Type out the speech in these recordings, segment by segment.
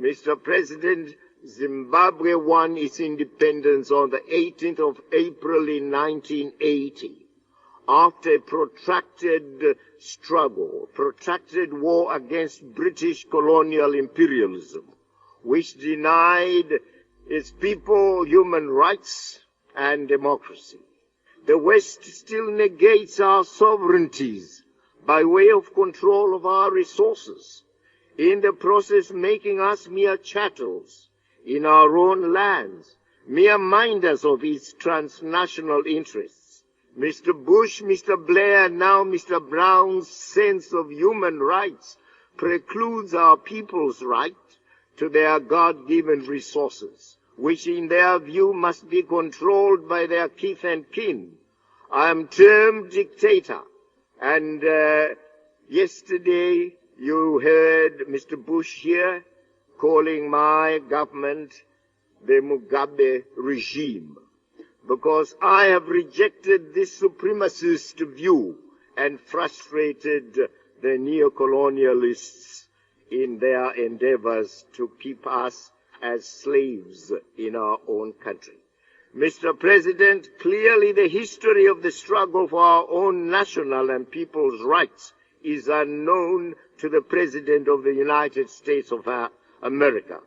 Mr. President, Zimbabwe won its independence on the 18th of April in 1980 after a protracted struggle, protracted war against British colonial imperialism, which denied its people human rights and democracy. The West still negates our sovereignties by way of control of our resources, in the process making us mere chattels in our own lands, mere minders of its transnational interests. Mr. Bush, Mr. Blair, and now Mr. Brown's sense of human rights precludes our people's right to their God-given resources, which in their view must be controlled by their kith and kin. I am termed dictator, and yesterday you heard Mr. Bush here calling my government the Mugabe regime, because I have rejected this supremacist view and frustrated the neo-colonialists in their endeavors to keep us as slaves in our own country. Mr. President, clearly the history of the struggle for our own national and people's rights is unknown to the President of the United States of America.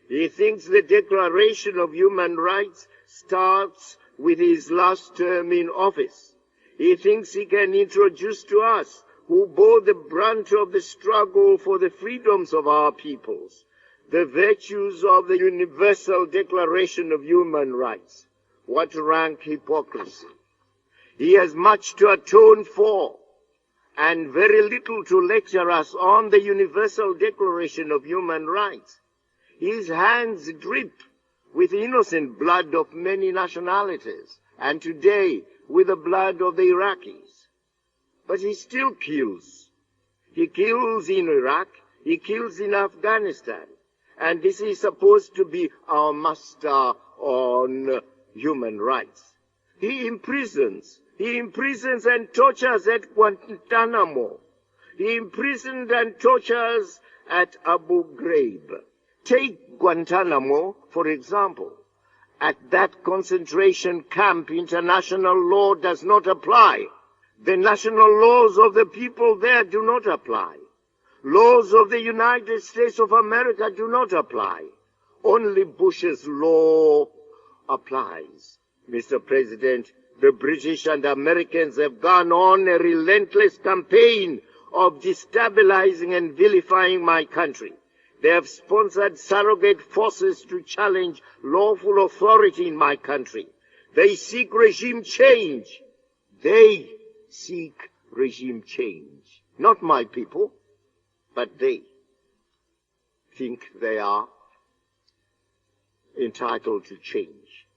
He thinks the Declaration of Human Rights starts with his last term in office. He thinks he can introduce to us, who bore the brunt of the struggle for the freedoms of our peoples, the virtues of the Universal Declaration of Human Rights. What rank hypocrisy! He has much to atone for, and very little to lecture us on the Universal Declaration of Human Rights. His hands drip with innocent blood of many nationalities, and today with the blood of the Iraqis. But he still kills. He kills in Iraq, he kills in Afghanistan, and this is supposed to be our master on human rights. He imprisons and tortures at Guantanamo. He imprisoned and tortures at Abu Ghraib. Take Guantanamo, for example. At that concentration camp, international law does not apply. The national laws of the people there do not apply. Laws of the United States of America do not apply. Only Bush's law applies. Mr. President, the British and Americans have gone on a relentless campaign of destabilizing and vilifying my country. They have sponsored surrogate forces to challenge lawful authority in my country. They seek regime change. They seek regime change. Not my people, but they think they are entitled to change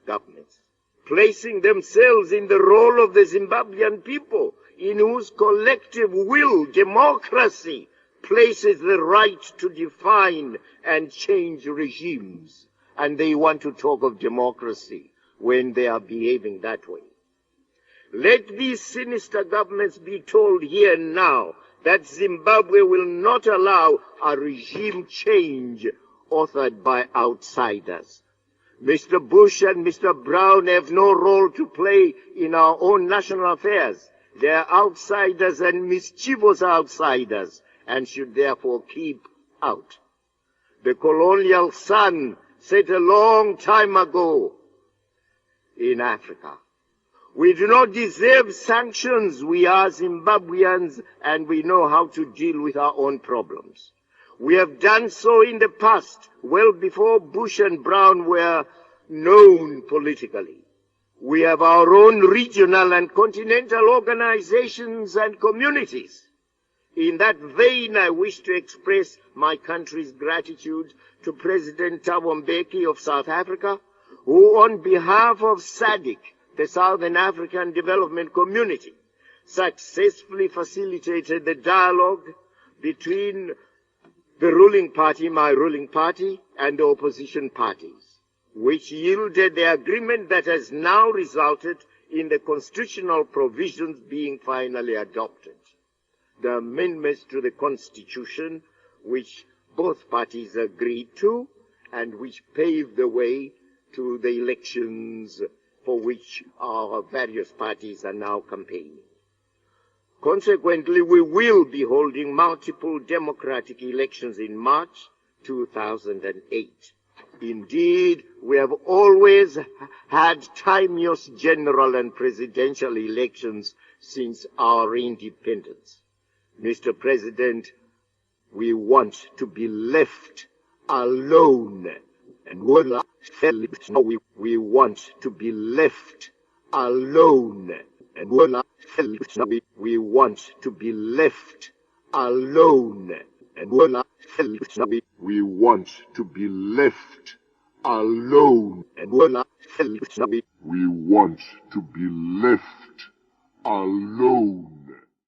governments, placing themselves in the role of the Zimbabwean people, in whose collective will democracy places the right to define and change regimes. And they want to talk of democracy when they are behaving that way. Let these sinister governments be told here now that Zimbabwe will not allow a regime change authored by outsiders. Mr. Bush and Mr. Brown have no role to play in our own national affairs. They are outsiders and mischievous outsiders, and should therefore keep out. The colonial sun set a long time ago in Africa. We do not deserve sanctions. We are Zimbabweans, and we know how to deal with our own problems. We have done so in the past, well before Bush and Brown were known politically. We have our own regional and continental organizations and communities. In that vein, I wish to express my country's gratitude to President Thabo Mbeki of South Africa, who on behalf of SADC, the Southern African Development Community, successfully facilitated the dialogue between the ruling party, my ruling party, and the opposition parties, which yielded the agreement that has now resulted in the constitutional provisions being finally adopted. The amendments to the Constitution, which both parties agreed to, and which paved the way to the elections for which our various parties are now campaigning. Consequently, we will be holding multiple democratic elections in March 2008. Indeed, we have always had timeous general and presidential elections since our independence. Mr. President, we want to be left alone. And we want to be left alone. And we want to be left alone. And we want to be left alone. And we want to be left alone.